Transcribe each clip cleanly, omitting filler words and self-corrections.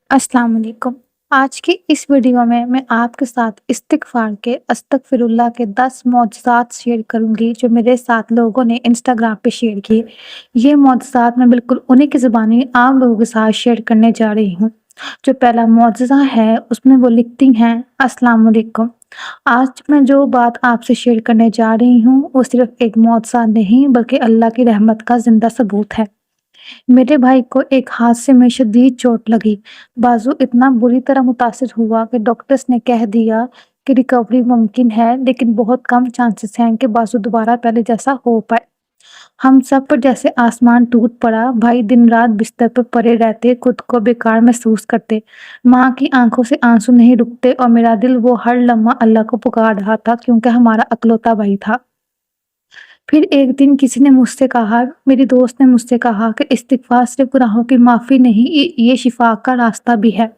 अस्सलाम वालेकुम। आज की इस वीडियो में मैं आपके साथ इस्तिग़फ़ार के अस्तगफिरुल्लाह के 10 मौजज़ात शेयर करूँगी जो मेरे साथ लोगों ने इंस्टाग्राम पे शेयर किए। ये मौजज़ात मैं बिल्कुल उन्हीं की ज़ुबानी आम लोगों के साथ शेयर करने जा रही हूँ। जो पहला मौजज़ा है उसमें वो लिखती हैं, अस्सलाम वालेकुम। आज मैं जो बात आपसे शेयर करने जा रही हूँ वो सिर्फ़ एक मौजज़ा नहीं बल्कि अल्लाह की रहमत का ज़िंदा सबूत है। मेरे भाई को एक हादसे में शदीद चोट लगी। बाजू इतना बुरी तरह मुतासिर हुआ कि डॉक्टर्स ने कह दिया कि रिकवरी मुमकिन है, लेकिन बहुत कम चांसेस हैं कि बाजू दोबारा पहले जैसा हो पाए। हम सब पर जैसे आसमान टूट पड़ा। भाई दिन रात बिस्तर पर पड़े रहते, खुद को बेकार महसूस करते। माँ की आंखों से आंसू नहीं रुकते और मेरा दिल वो हर लम्हा अल्लाह को पुकार रहा था, क्योंकि हमारा इकलौता भाई था। फिर एक दिन किसी ने मुझसे कहा, मेरी दोस्त ने मुझसे कहा कि इस्तिग़फ़ार सिर्फ़ गुनाहों की माफ़ी नहीं, ये शिफ़ा का रास्ता भी है।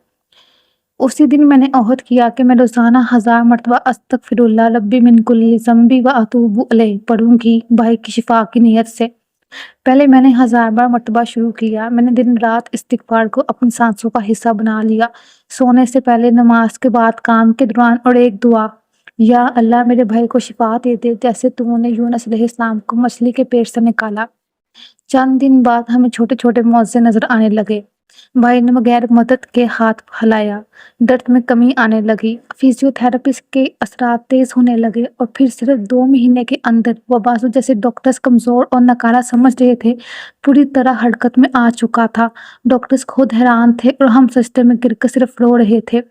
उसी दिन मैंने अहद किया कि मैं रोज़ाना 1000 मरतबा अस्तगफिरुल्लाह रब्बी मिन कुल्ली ज़ंबी व अतूबु अलैह पढ़ूँगी, भाई की शिफ़ा की नीयत से। पहले मैंने 1000 बार मरतबा शुरू किया। मैंने दिन रात इस्तिग़फ़ार को अपनी सांसों का हिस्सा बना लिया। सोने से पहले, नमाज के बाद, काम के दौरान और एक दुआ, या अल्लाह मेरे भाई को शिफ़ा दे दे जैसे तूने यूनुस अलैहिस्सलाम को मछली के पेट से निकाला। चंद दिन बाद हमें छोटे-छोटे मुआज़े नज़र आने लगे। भाई ने बगैर मदद के हाथ हिलाया। दर्द में कमी आने लगी। फिजियोथेरेपिस्ट के असरात तेज़ होने लगे और फिर सिर्फ 2 महीने के अंदर वो बाजू जैसे डॉक्टर्स कमज़ोर और नकारा समझ रहे थे, पूरी तरह हरकत में आ चुका था। डॉक्टर्स खुद हैरान थे और हम सजदे में गिर कर सिर्फ रो रहे थे।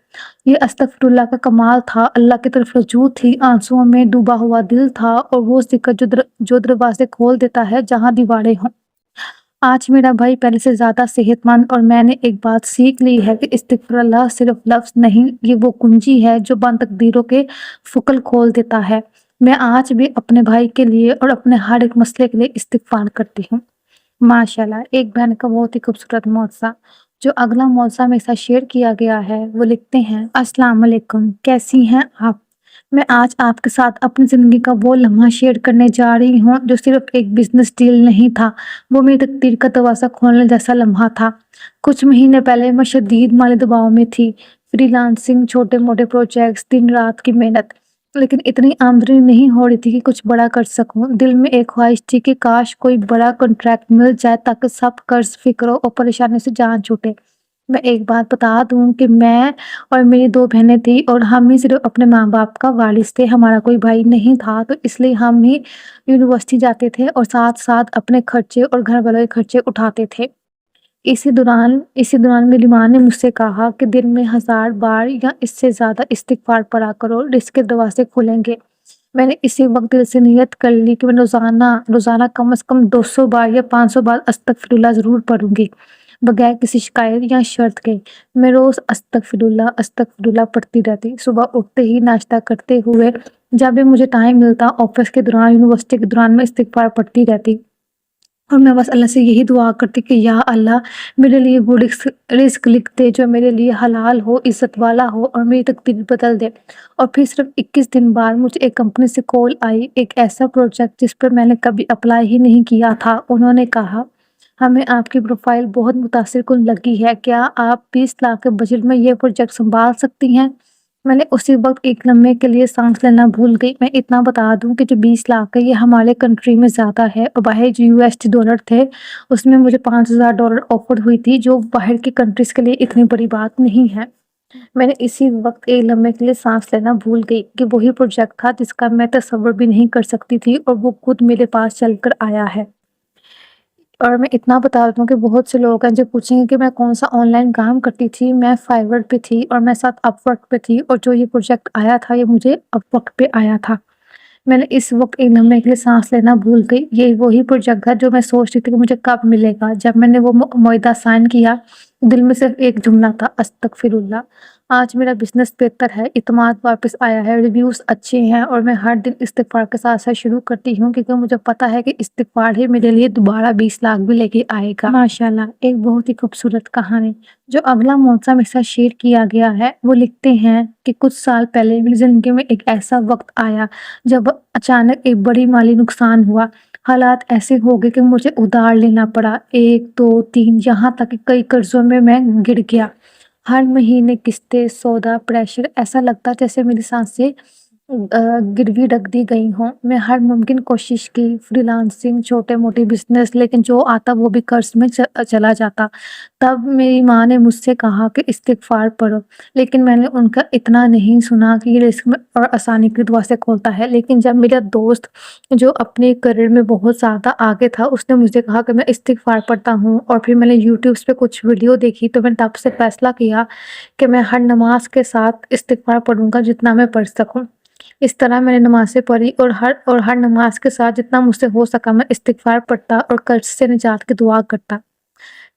ये अस्तगफिरुल्लाह का कमाल था। अल्लाह की तरफ रुजू थी, आंसुओं में डूबा हुआ दिल था और वो ज़िक्र जो दरवाज़े खोल देता है जहाँ दीवारें हों। आज मेरा भाई पहले से ज़्यादा सेहतमंद और मैंने एक बात सीख ली है कि इस्तिग़फ़ारुल्लाह सिर्फ़ लफ्ज़ नहीं, ये वो कुंजी है जो बंद तकदीरों के फ़ुकल खोल देता है। मैं आज भी अपने भाई के लिए और अपने हर एक मसले के लिए इस्तिग़फ़ार करती हूँ। माशाल्लाह, एक बहन का बहुत ही खूबसूरत मौज़ज़ा। जो अगला मौज़ज़ा मेरे साथ शेयर किया गया है वो लिखते हैं, अस्सलाम वालेकुम, कैसी हैं आप? मैं आज आपके साथ अपनी ज़िंदगी का वो लम्हा शेयर करने जा रही हूँ जो सिर्फ़ एक बिज़नेस डील नहीं था, वो मेरी तकदीर का दरवाज़ा खोलने जैसा लम्हा था। कुछ महीने पहले मैं शदीद माली दबाव में थी। फ्रीलांसिंग, छोटे-मोटे प्रोजेक्ट्स, दिन-रात की मेहनत, लेकिन इतनी आमदनी नहीं हो रही थी कि कुछ बड़ा कर सकूँ। दिल में एक ख्वाहिश थी कि काश कोई बड़ा कॉन्ट्रैक्ट मिल जाए ताकि सब कर्ज़, फ़िक्र और परेशानी से जान छूटे। मैं एक बात बता दूँ कि मैं और मेरी 2 बहनें थी और हम ही सिर्फ़ अपने माँ-बाप का वारिस थे, हमारा कोई भाई नहीं था, तो इसलिए हम ही यूनिवर्सिटी जाते थे और साथ-साथ अपने खर्चे और घर वालों के खर्चे उठाते थे। इसी दौरान मेरी माँ ने मुझसे कहा कि दिन में 1000 बार या इससे ज़्यादा इस्तिग़फ़ार पढ़ा करो, रिज़्क़ के दरवाज़े खुलेंगे। मैंने इसी वक़्त दिल से नियत कर ली कि मैं रोज़ाना कम से कम 200 बार या 500 बार अस्तगफिरुल्लाह ज़रूर पढ़ूँगी, बगैर किसी शिकायत या शर्त के। मैं रोज़ अस्तगफिरुल्लाह पढ़ती रहती। सुबह उठते ही, नाश्ता करते हुए, जब भी मुझे टाइम मिलता, ऑफ़िस के दौरान, यूनिवर्सिटी के दौरान मैं इस्तिग़फ़ार पढ़ती रहती। और मैं बस अल्लाह से यही दुआ करती कि या अल्लाह मेरे लिए वो रिज़्क़ लिख दे जो मेरे लिए हलाल हो, इज़्ज़त वाला हो और मेरी तकदीर बदल दे। और फिर सिर्फ़ 21 दिन बाद मुझे एक कंपनी से कॉल आई, एक ऐसा प्रोजेक्ट जिस पर मैंने कभी अप्लाई ही नहीं किया था। उन्होंने कहा, हमें आपकी प्रोफ़ाइल बहुत मुतासिरकुन लगी है, क्या आप 20 लाख के बजट में ये प्रोजेक्ट सँभाल सकती हैं? मैंने उसी वक़्त एक लम्हे के लिए साँस लेना भूल गई। मैं इतना बता दूँ कि जो 20 लाख है ये हमारे कंट्री में ज़्यादा है और बाहर जो यूएसडी डॉलर थे, उसमें मुझे $5000 ऑफ़र हुई थी, जो बाहर की कंट्रीज़ के लिए इतनी बड़ी बात नहीं है। मैंने इसी वक़्त एक लम्हे के लिए साँस लेना भूल गई कि वही प्रोजेक्ट था जिसका मैं तसव्वुर भी नहीं कर सकती थी और वो खुद मेरे पास चल कर आया है। और मैं इतना बता दूँ कि बहुत से लोग हैं जो पूछेंगे कि मैं कौन-सा ऑनलाइन काम करती थी। मैं फाइवर पे थी और मैं साथ अपवर्क पे थी और जो ये प्रोजेक्ट आया था, ये मुझे अपवर्क पे आया था। मैंने इस वक़्त एक लम्हे के लिए साँस लेना भूल गई। ये वही प्रोजेक्ट था जो मैं सोच रही थी कि मुझे कब मिलेगा। जब मैंने वो मुआहदा साइन किया, दिल में सिर्फ़ एक जुमला था, अस्तगफिरुल्लाह। आज मेरा बिज़नेस बेहतर है, इत्मीनान वापस आया है, रिव्यूज़ अच्छे हैं और मैं हर दिन इस्तिग़फ़ार के साथ-साथ शुरू करती हूँ, क्योंकि मुझे पता है कि इस्तिग़फ़ार ही मेरे लिए दोबारा 20 लाख भी लेके आएगा। माशाल्लाह, एक बहुत ही खूबसूरत कहानी। जो अगला मौज़ा मेरे साथ शेयर किया गया है, वो लिखते हैं कि कुछ साल पहले मेरी ज़िंदगी में एक ऐसा वक़्त आया जब अचानक एक बड़ी माली नुकसान हुआ। हालात ऐसे हो गए कि मुझे उधार लेना पड़ा, 1, 2, 3, यहाँ तक कि कई कर्ज़ों में मैं गिर गया। हर महीने किस्तें, सौदा, प्रेशर, ऐसा लगता जैसे मेरी सांसें गिरवी रख दी गई हों। मैं हर मुमकिन कोशिश की, फ्रीलांसिंग, छोटे-मोटे बिज़नेस, लेकिन जो आता वो भी कर्ज़ में चला जाता। तब मेरी माँ ने मुझसे कहा कि इस्तिग़फ़ार पढ़ो, लेकिन मैंने उनका इतना नहीं सुना कि ये रिस्क में और आसानी के दुआ से खोलता है। लेकिन जब मेरा दोस्त जो अपने करियर में बहुत ज़्यादा आगे था, उसने मुझे कहा कि मैं इस्तिग़फ़ार पढ़ता हूँ, और फिर मैंने यूट्यूब्स पे कुछ वीडियो देखी, तो मैंने तब से फ़ैसला किया कि मैं हर नमाज़ के साथ इस्तिग़फ़ार पढ़ूँगा जितना मैं पढ़ सकूँ। इस तरह मैंने नमाज़ें पढ़ी, और हर नमाज़ के साथ जितना मुझसे हो सका मैं इस्तिग़फ़ार पढ़ता और कर्ज़ से निजात की दुआ करता।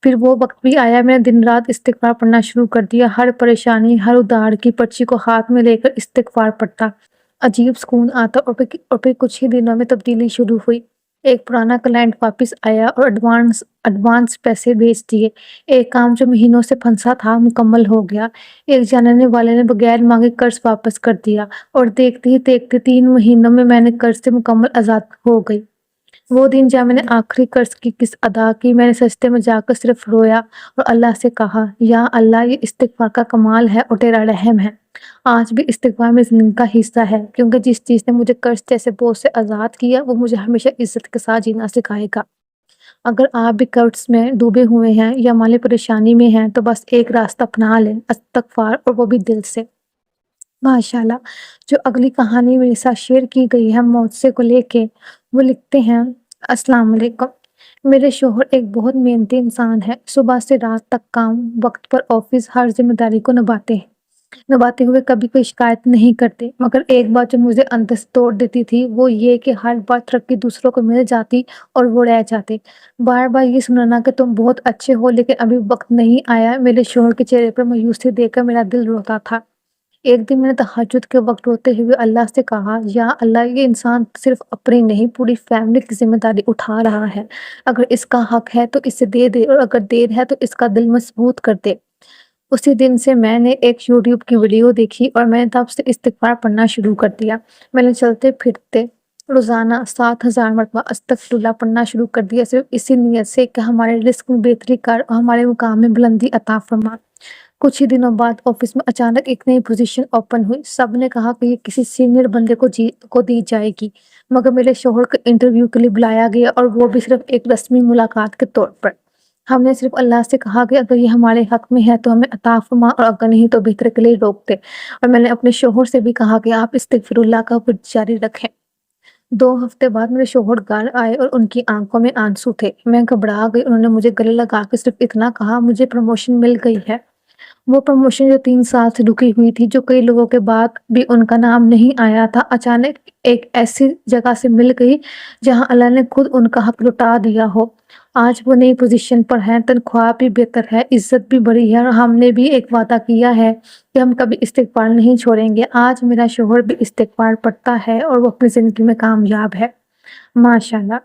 फिर वो वक़्त भी आया, मैंने दिन-रात इस्तिग़फ़ार पढ़ना शुरू कर दिया। हर परेशानी, हर उधार की पर्ची को हाथ में लेकर इस्तिग़फ़ार पढ़ता। अजीब सुकून आता, और फिर कुछ ही दिनों में तब्दीली शुरू हुई। एक पुराना क्लाइंट वापस आया और एडवांस एडवांस पैसे भेज दिए। एक काम जो महीनों से फंसा था मुकम्मल हो गया। एक जानने वाले ने बगैर माँगे कर्ज़ वापस कर दिया, और देखते ही देखते 3 महीनों में मैंने कर्ज़ से मुकम्मल आज़ाद हो गई। वो दिन जब मैंने आखिरी कर्ज़ की किस्त अदा की, मैंने सजदे में जाकर सिर्फ़ रोया और अल्लाह से कहा, या अल्लाह, ये इस्तिग़फ़ार का कमाल है और तेरा रहम है। आज भी इस्तिग़फ़ार मेरी ज़िंदगी का हिस्सा है, क्योंकि जिस चीज़ ने मुझे कर्ज़ जैसे बोझ से आज़ाद किया, वो मुझे हमेशा इज़्ज़त के साथ जीना सिखाएगा। अगर आप भी कर्ज़ में डूबे हुए हैं या माली परेशानी में हैं, तो बस एक रास्ता अपना लें, इस्तिग़फ़ार, और वो भी दिल से। माशाल्लाह। जो अगली कहानी मेरे साथ शेयर की गई है मुझसे को लेके, वो लिखते हैं, अस्सलाम वालेकुम। मेरे शौहर एक बहुत मेहनती इंसान है। सुबह से रात तक काम, वक्त पर ऑफिस, हर जिम्मेदारी को निभाते हुए कभी कोई शिकायत नहीं करते। मगर एक बात जो मुझे अंदर से तोड़ देती थी, वो ये कि हर बार तरक्की दूसरों को मिल जाती और वो रह जाते। बार बार ये सुनना कि तुम बहुत अच्छे हो लेकिन अभी वक्त नहीं आया, मेरे शौहर के चेहरे पर मायूसी देखकर मेरा दिल रोता था। एक दिन मैंने तहज्जुद के वक़्त रोते हुए अल्लाह से कहा, या अल्लाह, ये इंसान सिर्फ़ अपनी नहीं पूरी फ़ैमिली की ज़िम्मेदारी उठा रहा है। अगर इसका हक़ है तो इसे दे दे, और अगर देर है तो इसका दिल मज़बूत कर दे। उसी दिन से मैंने एक यूट्यूब की वीडियो देखी और मैंने तब से इस्तिग़फ़ार पढ़ना शुरू कर दिया। मैंने चलते-फिरते रोज़ाना 7000 मरतबा अस्तग़फ़िरुल्लाह पढ़ना शुरू कर दिया, सिर्फ़ इसी नीयत से कि हमारे रिज़्क़ में बेहतरी कर और हमारे मुक़ाम में बुलंदी अता फ़रमा। कुछ ही दिनों बाद ऑफिस में अचानक एक नई पोजीशन ओपन हुई। सबने कहा कि ये किसी सीनियर बंदे को दी जाएगी, मगर मेरे शौहर को इंटरव्यू के लिए बुलाया गया, और वो भी सिर्फ एक रस्मी मुलाकात के तौर पर। हमने सिर्फ अल्लाह से कहा कि अगर ये हमारे हक में है तो हमें अता फरमा, और अगर नहीं तो बेहतर के लिए रोक दे। और मैंने अपने शौहर से भी कहा कि आप इस्तिग़फ़िरुल्लाह का वर्द जारी रखें। 2 हफ्ते बाद मेरे शौहर घर आए और उनकी आंखों में आंसू थे। मैं घबरा गई। उन्होंने मुझे गले लगा के सिर्फ इतना कहा, मुझे प्रमोशन मिल गई है। वो प्रमोशन जो 3 साल से रुकी हुई थी, जो कई लोगों के बाद भी उनका नाम नहीं आया था, अचानक एक ऐसी जगह से मिल गई जहां अल्लाह ने खुद उनका हक लुटा दिया हो। आज वो नई पोजीशन पर हैं, तनख्वाह भी बेहतर है, इज़्ज़त भी बढ़ी है, और हमने भी एक वादा किया है कि हम कभी इस्तिग़फ़ार नहीं छोड़ेंगे। आज मेरा शौहर भी इस्तिग़फ़ार पढ़ता है और वो अपनी ज़िंदगी में कामयाब है। माशाल्लाह।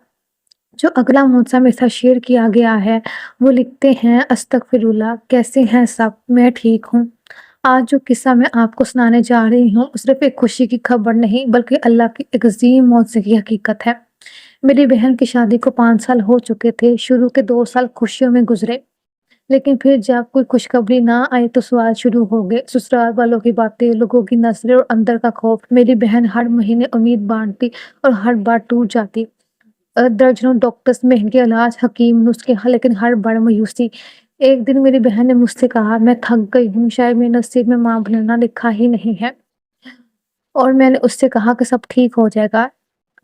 जो अगला मुझसे मेरे साथ शेयर किया गया है, वो लिखते हैं, अस्तगफिरुल्लाह, कैसे हैं सब? मैं ठीक हूँ। आज जो किस्सा मैं आपको सुनाने जा रही हूँ, सिर्फ एक खुशी की खबर नहीं, बल्कि अल्लाह की एक अज़ीम मौज़ज़े की हकीकत है। मेरी बहन की शादी को 5 साल हो चुके थे। शुरू के 2 साल खुशियों में गुज़रे, लेकिन फिर जब कोई खुशखबरी ना आई तो सवाल शुरू हो गए। ससुराल वालों की बातें, लोगों की नज़रें और अंदर का खौफ। मेरी बहन हर महीने उम्मीद बाँटती और हर बार टूट जाती। दर्जनों डॉक्टर्स, महंगे इलाज, हकीम, नुस्खे, लेकिन हर बार मायूसी। एक दिन मेरी बहन ने मुझसे कहा, मैं थक गई हूँ, शायद मेरे नसीब में माँ बनना लिखा ही नहीं है। और मैंने उससे कहा कि सब ठीक हो जाएगा।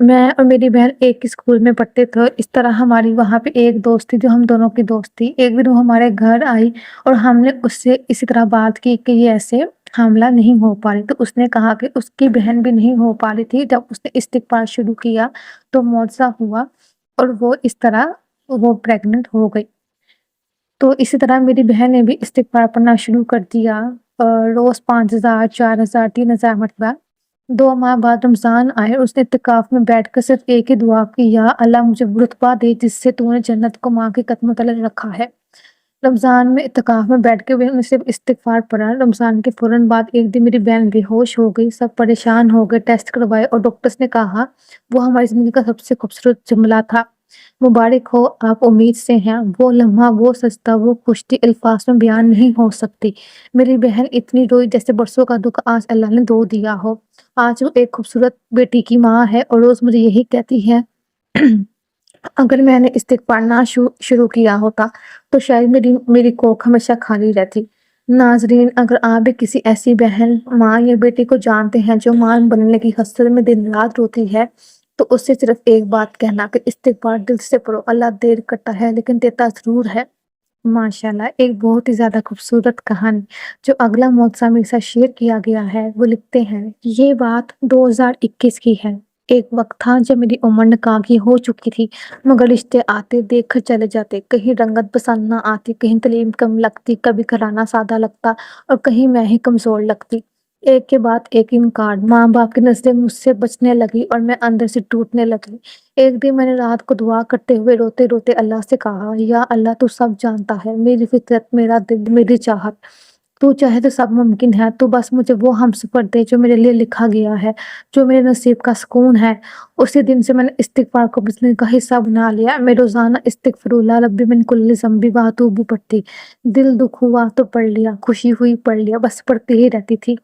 मैं और मेरी बहन एक ही स्कूल में पढ़ते थे। इस तरह हमारी वहाँ पे एक दोस्त थी जो हम दोनों की दोस्त थी। एक दिन वो हमारे घर आई और हमने उससे इसी तरह बात की कि ये ऐसे हामला नहीं हो पा रही। तो उसने कहा कि उसकी बहन भी नहीं हो पा रही थी। जब उसने इस्तिग़फ़ार शुरू किया तो मुआज़ा हुआ, और वो इस तरह वो प्रेग्नेंट हो गई। तो इसी तरह मेरी बहन ने भी इस्तिग़फ़ार पढ़ना शुरू कर दिया। रोज़ 5000, 4000, 3000 मरतबा। 2 माह बाद रमज़ान आए और उसने इत्तिकाफ़ में बैठकर सिर्फ़ एक ही दुआ की, या अल्लाह, मुझे वो रुतबा दे जिससे तूने जन्नत को माँ के कदमों तले रखा है। रमज़ान में इत्तिकाफ़ में बैठ के मैंने सिर्फ़ इस्तिग़फ़ार पढ़ा। रमज़ान के फ़ौरन बाद एक दिन मेरी बहन बेहोश हो गई। सब परेशान हो गए, टेस्ट करवाए और डॉक्टर्स ने कहा वो हमारी ज़िंदगी का सबसे खूबसूरत जुमला था। مبارک ہو، آپ امید سے ہیں، وہ لمحہ، وہ سجدہ، وہ کشتی الفاظ میں بیان نہیں ہو سکتی۔ میری بہن اتنی روئی جیسے برسوں کا دکھ آج اللہ نے دھو دیا ہو۔ آج وہ ایک خوبصورت بیٹی کی ماں ہے اور روز مجھے یہی کہتی ہے اگر میں نے استغفار نہ شروع کیا ہوتا تو شاید میری کوکھ ہمیشہ خالی رہتی۔ ناظرین، اگر آپ بھی کسی ایسی بہن، ماں یا بیٹی کو جانتے ہیں جو ماں بننے کی حسرت میں دن رات روتی ہے تو اس سے صرف ایک بات کہنا کہ استغفار دل سے پڑھو، اللہ دیر کرتا ہے لیکن دیتا ضرور ہے۔ ماشاءاللہ، ایک بہت ہی زیادہ خوبصورت کہانی جو اگلا معجزہ میرے ساتھ شیئر کیا گیا ہے، وہ لکھتے ہیں یہ بات 2021 کی ہے۔ ایک وقت تھا جب میری عمر نکاح کی ہو چکی تھی، مگر رشتے آتے دیکھ کر چلے جاتے، کہیں رنگت پسند نہ آتی، کہیں تعلیم کم لگتی، کبھی گھرانہ سادہ لگتا اور کہیں میں ہی کمزور لگتی۔ ایک کے بعد ایک انکار، ماں باپ کی نظریں مجھ سے بچنے لگی اور میں اندر سے ٹوٹنے لگی۔ ایک دن میں نے رات کو دعا کرتے ہوئے روتے روتے اللہ سے کہا، یا اللہ تو سب جانتا ہے، میری فطرت، میرا دل، میری چاہت، تو چاہے تو سب ممکن ہے، تو بس مجھے وہ ہمسفر دے جو میرے لیے لکھا گیا ہے، جو میرے نصیب کا سکون ہے۔ اسی دن سے میں نے استغفار کو زندگی کا حصہ بنا لیا۔ میں روزانہ استغفر اللہ ربی من کل ذنب واتوب پڑھتی، دل دکھ ہوا تو پڑھ لیا، خوشی ہوئی پڑھ لیا، بس پڑھتی ہی رہتی تھی۔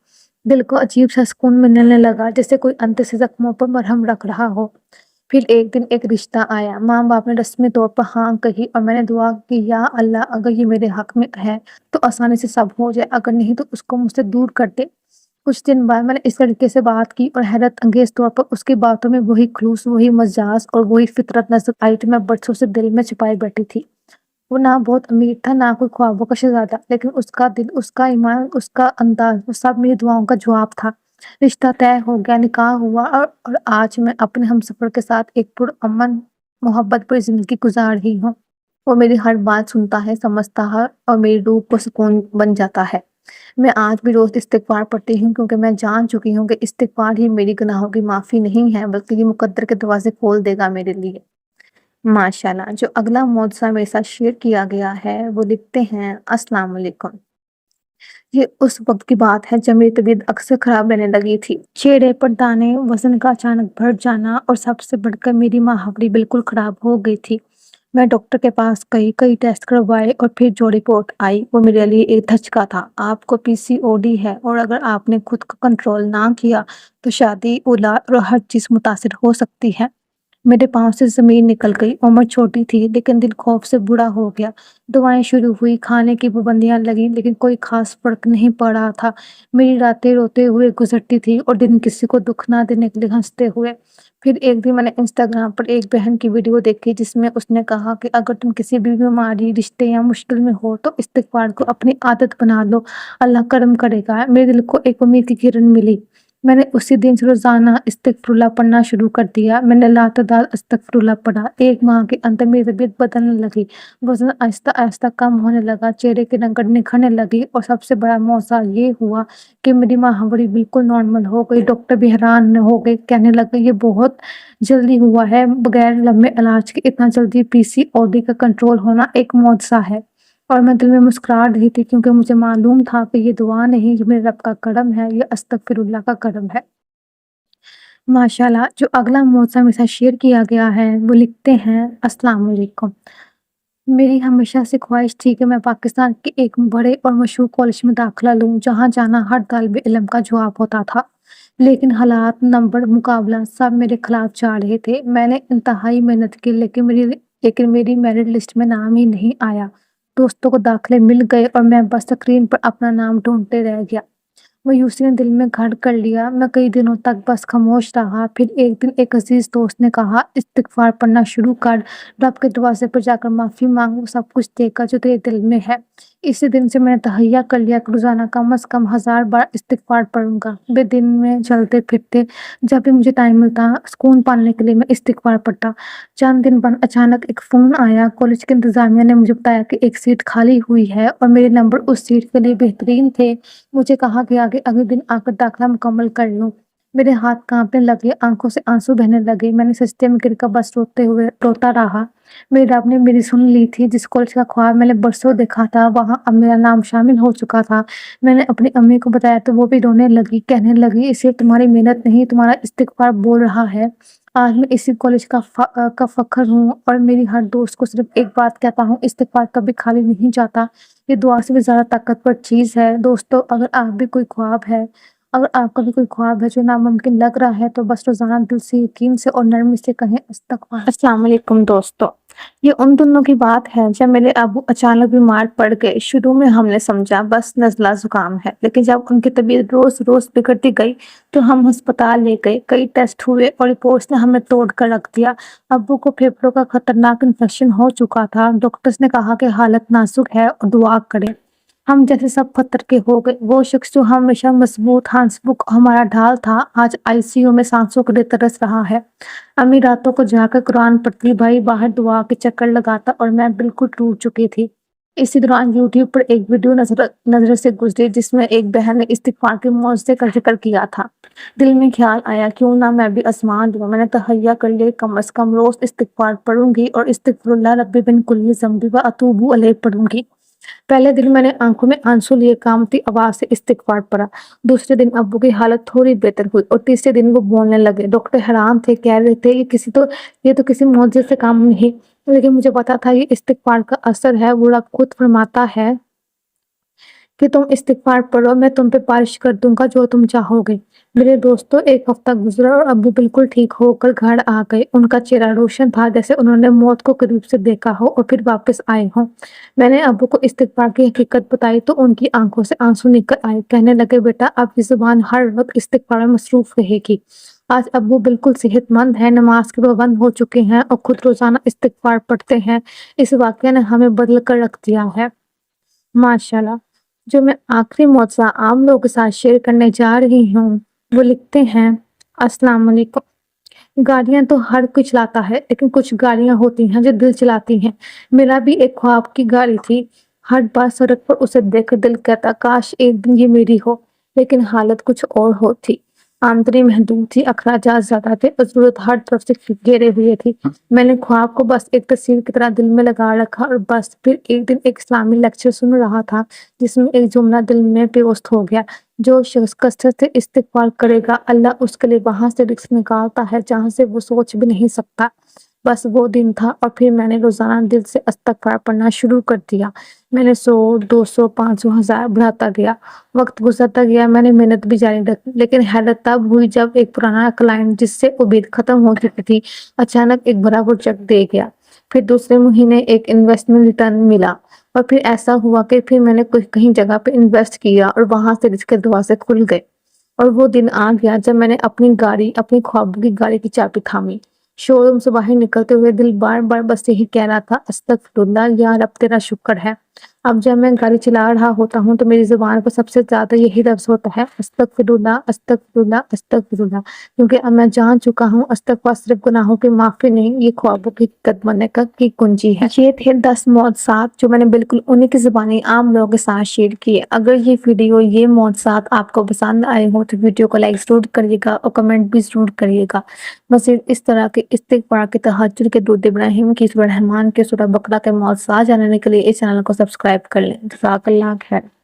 دل کو عجیب سا سکون ملنے لگا، جیسے کوئی انت سے زخموں پر مرہم رکھ رہا ہو۔ پھر ایک دن ایک رشتہ آیا، ماں باپ نے رسمی طور پر ہاں کہی اور میں نے دعا کی، یا اللہ اگر یہ میرے حق میں ہے تو آسانی سے سب ہو جائے، اگر نہیں تو اس کو مجھ سے دور کر دے۔ کچھ دن بعد میں نے اس لڑکے سے بات کی اور حیرت انگیز طور پر اس کی باتوں میں وہی خلوص، وہی مجاز اور وہی فطرت نظر آئی جو میں برسوں سے دل میں چھپائے بیٹھی تھی۔ وہ نہ بہت امیر تھا، نہ کوئی خوابوں کا شہزادہ، لیکن اس کا دل، اس کا ایمان، اس کا انداز، وہ سب میری دعاؤں کا جواب تھا۔ رشتہ طے ہو گیا، نکاح ہوا اور آج میں اپنے ہمسفر کے ساتھ ایک پرامن محبت پر زندگی گزار رہی ہوں۔ وہ میری ہر بات سنتا ہے، سمجھتا ہے اور میری روح کو سکون بن جاتا ہے۔ میں آج بھی روز استغفار پڑھتی ہوں کیونکہ میں جان چکی ہوں کہ استغفار ہی میری گناہوں کی معافی نہیں ہے، بلکہ یہ مقدر کے دروازے کھول دے گا میرے لیے۔ ماشاءاللہ، جو اگلا معجزہ میرے ساتھ شیئر کیا گیا ہے وہ لکھتے ہیں، السلام علیکم۔ یہ اس وقت کی بات ہے جب میری طبیعت اکثر خراب رہنے لگی تھی، چہرے پر دانے، وزن کا اچانک بڑھ جانا اور سب سے بڑھ کر میری ماہوری بالکل خراب ہو گئی تھی۔ میں ڈاکٹر کے پاس گئی، کئی ٹیسٹ کروائے اور پھر جو رپورٹ آئی وہ میرے لیے ایک دھچکا تھا۔ آپ کو PCOD ہے اور اگر آپ نے خود کو کنٹرول نہ کیا تو شادی، اولاد اور ہر چیز متاثر ہو سکتی ہے۔ میرے پاؤں سے زمین نکل گئی، عمر چھوٹی تھی لیکن دل خوف سے بوڑھا ہو گیا۔ دوائیں شروع ہوئی، کھانے کی پابندیاں لگیں لیکن کوئی خاص فرق نہیں پڑ رہا تھا۔ میری راتیں روتے ہوئے گزرتی تھی اور دن کسی کو دکھ نہ دینے کے لیے ہنستے ہوئے۔ پھر ایک دن میں نے انسٹاگرام پر ایک بہن کی ویڈیو دیکھی جس میں اس نے کہا کہ اگر تم کسی بھی بیماری، رشتے یا مشکل میں ہو تو استغفار کو اپنی عادت بنا لو، اللہ کرم کرے گا۔ میرے دل کو ایک امید کی کرن ملی۔ میں نے اسی دن سے روزانہ استغفر اللہ پڑھنا شروع کر دیا۔ میں نے لاتعداد استغفر اللہ پڑھا۔ ایک ماہ کے اندر میری طبیعت بدلنے لگی، وزن آہستہ آہستہ کم ہونے لگا، چہرے کی رنگت نکھرنے لگی اور سب سے بڑا معجزہ یہ ہوا کہ میری ماہواری بالکل نارمل ہو گئی۔ ڈاکٹر بھی حیران ہو گئے، کہنے لگے یہ بہت جلدی ہوا ہے، بغیر لمبے علاج کے اتنا جلدی PCOD کا کنٹرول ہونا ایک معجزہ ہے۔ اور میں دل میں مسکرا رہی تھی کیونکہ مجھے معلوم تھا کہ یہ دعا نہیں، یہ میرے رب کا کرم ہے، یہ استغفر اللہ کا کرم ہے۔ ماشاءاللہ، جو اگلا معجزہ میرے ساتھ شیئر کیا گیا ہے وہ لکھتے ہیں، السلام علیکم۔ میری ہمیشہ سے خواہش تھی کہ میں پاکستان کے ایک بڑے اور مشہور کالج میں داخلہ لوں جہاں جانا ہر طالب علم کا جواب ہوتا تھا، لیکن حالات، نمبر، مقابلہ سب میرے خلاف جا رہے تھے۔ میں نے انتہائی محنت کی لیکن میری میرٹ لسٹ میں نام ہی نہیں آیا۔ دوستوں کو داخلے مل گئے اور میں بس اسکرین پر اپنا نام ڈھونڈتے رہ گیا۔ مایوسی نے دل میں گھر کر لیا، میں کئی دنوں تک بس خاموش رہا۔ پھر ایک دن ایک عزیز دوست نے کہا، استغفار پڑھنا شروع کر، رب کے دروازے پر جا کر معافی مانگ، وہ سب کچھ دے گا جو تیرے دل میں ہے۔ اسی دن سے میں نے تہیہ کر لیا کہ روزانہ کم از کم 1000 بار استغفار پڑھوں گا۔ میں دن میں چلتے پھرتے جب بھی مجھے ٹائم ملتا، سکون پانے کے لیے میں استغفار پڑھتا۔ چند دن بعد اچانک ایک فون آیا، کالج کی انتظامیہ نے مجھے بتایا کہ ایک سیٹ خالی ہوئی ہے اور میرے نمبر اس سیٹ کے لیے بہترین تھے۔ مجھے کہا گیا کہ اگلے دن آ کر داخلہ مکمل کر لوں۔ میرے ہاتھ کانپنے لگے، آنکھوں سے آنسو بہنے لگے، میں نے سجدے میں گر کر بس روتا رہا۔ میرے رب نے میری سن لی تھی، جس کالج کا خواب میں نے برسوں دیکھا تھا وہاں اب میرا نام شامل ہو چکا تھا۔ میں نے اپنی امی کو بتایا تو وہ بھی رونے لگی، کہنے لگی اسے تمہاری محنت نہیں، تمہارا استغفار بول رہا ہے۔ آج میں اسی کالج کا فخر ہوں اور میری ہر دوست کو صرف ایک بات کہتا ہوں، استغفار کبھی خالی نہیں جاتا، یہ دعا سے بھی زیادہ طاقتور چیز ہے۔ دوستو، اگر آپ کا بھی کوئی خواب ہے جو ناممکن لگ رہا ہے تو بس روزانہ دل سے، یقین سے اور نرمی سے کہیں استغفار۔ السلام علیکم دوستو، یہ ان دنوں کی بات ہے جب میرے ابو اچانک بیمار پڑ گئے۔ شروع میں ہم نے سمجھا بس نزلہ زکام ہے، لیکن جب ان کی طبیعت روز روز بگڑتی گئی تو ہم ہسپتال لے گئے، کئی ٹیسٹ ہوئے اور رپورٹس نے ہمیں توڑ کر رکھ دیا۔ ابو کو پھیپھڑوں کا خطرناک انفیکشن ہو چکا تھا، ڈاکٹرز نے کہا کہ حالت نازک ہے اور دعا کریں۔ ہم جیسے سب پتھر کے ہو گئے۔ وہ شخص جو ہمیشہ مضبوط ہانسبک ہمارا ڈھال تھا، آج آئی سی یو میں سانسوں کے لیے ترس رہا ہے۔ امی راتوں کو جا کر قرآن پڑھتی، بھائی باہر دعا کے چکر لگاتا اور میں بالکل ٹوٹ چکی تھی۔ اسی دوران یوٹیوب پر ایک ویڈیو نظر سے گزری جس میں ایک بہن نے استغفار کے معجزے کا ذکر کیا تھا۔ دل میں خیال آیا، کیوں نہ میں بھی آزما دوں۔ میں نے تہیہ کر لیا، کم از کم روز استغفار پڑھوں گی اور استغفر اللہ ربی من کل ذنب و اتوب الیہ پڑھوں گی۔ پہلے دن میں نے آنکھوں میں آنسو لیے کانپتی آواز سے استغفار پڑھا۔ دوسرے دن ابو کی حالت تھوڑی بہتر ہوئی اور تیسرے دن وہ بولنے لگے۔ ڈاکٹر حیران تھے، کہہ رہے تھے یہ تو کسی معجزے سے کام نہیں، لیکن مجھے پتا تھا یہ استغفار کا اثر ہے۔ وہ رب خود فرماتا ہے کہ تم استغفار پڑھو، میں تم پہ بارش کر دوں گا جو تم چاہو گے۔ میرے دوستو، ایک ہفتہ گزرا اور ابو بالکل ٹھیک ہو کر گھر آ گئے۔ ان کا چہرہ روشن تھا، جیسے انہوں نے موت کو قریب سے دیکھا ہو اور پھر واپس آئے ہوں۔ میں نے ابو کو استغفار کی حقیقت بتائی تو ان کی آنکھوں سے آنسو نکل آئے، کہنے لگے بیٹا اب یہ زبان ہر وقت استغفار میں مصروف رہے گی۔ آج ابو بالکل صحت مند ہیں، نماز کے پابند ہو چکے ہیں اور خود روزانہ استغفار پڑھتے ہیں۔ اس واقعے نے ہمیں بدل کر رکھ دیا ہے، ماشاءاللہ۔ جو میں آخری معجزہ عام لوگوں کے ساتھ شیئر کرنے جا رہی ہوں، وہ لکھتے ہیں، السلام علیکم۔ گاڑیاں تو ہر کوئی چلاتا ہے، لیکن کچھ گاڑیاں ہوتی ہیں جو دل چلاتی ہیں۔ میرا بھی ایک خواب کی گاڑی تھی، ہر بار سڑک پر اسے دیکھ کر دل کہتا کاش ایک دن یہ میری ہو، لیکن حالت کچھ اور ہوتی۔ آمدنی محدود تھی، اخراجات زیادہ تھے اور ضرورت ہر طرف سے گھیرے ہوئے تھی۔ میں نے خواب کو بس ایک تصویر کی طرح دل میں لگا رکھا اور بس پھر ایک دن ایک اسلامی لیکچر سن رہا تھا جس میں ایک جملہ دل میں پیوست ہو گیا، جو شخص کثرت سے استغفار کرے گا اللہ اس کے لیے وہاں سے رزق نکالتا ہے جہاں سے وہ سوچ بھی نہیں سکتا۔ بس وہ دن تھا اور پھر میں نے روزانہ دل سے استغفار پڑھنا شروع کر دیا۔ میں نے 100، 200، 500، 1000 بڑھاتا گیا۔ وقت گزرتا گیا، میں نے محنت بھی جاری رکھی، لیکن حیرت تب ہوئی جب ایک پرانا کلائنٹ جس سے امید ختم ہو چکی تھی اچانک ایک بڑا پروجیکٹ دے گیا۔ پھر دوسرے مہینے ایک انویسٹمنٹ ریٹرن ملا اور پھر ایسا ہوا کہ پھر میں نے کہیں جگہ پہ انویسٹ کیا اور وہاں سے رزق دعا سے کھل گئے۔ اور وہ دن آ گیا جب میں نے اپنی خوابوں کی گاڑی کی چابی تھامی۔ شو روم سے باہر نکلتے ہوئے دل بار بار بس یہی کہہ رہا تھا، استغفر اللہ، یا رب تیرا شکر ہے۔ اب جب میں گاڑی چلا رہا ہوتا ہوں تو میری زبان پر سب سے زیادہ یہی لفظ ہوتا ہے، استغفر اللہ، استغفر اللہ، استغفر اللہ، کیونکہ اب میں جان چکا ہوں استغفار صرف گناہوں کی معافی نہیں، یہ خوابوں کی حقیقت بننے کی کنجی ہے۔ یہ تھے 10 معجزات جو میں نے بالکل انہی کی زبانی عام لوگوں کے ساتھ شیئر کیے۔ اگر یہ ویڈیو، یہ معجزات آپ کو پسند آئے ہوں تو ویڈیو کو لائک ضرور کریے گا اور کمنٹ بھی ضرور کریے گا۔ مزید اس طرح کے استغفار کے، تہجد کے، درود ابراہیم کی، سورہ رحمان کے، سورہ بقرہ کے معجزات جاننے کے لیے اس چینل کو سبسکرائب کر لیں۔ جزاک اللہ خیر۔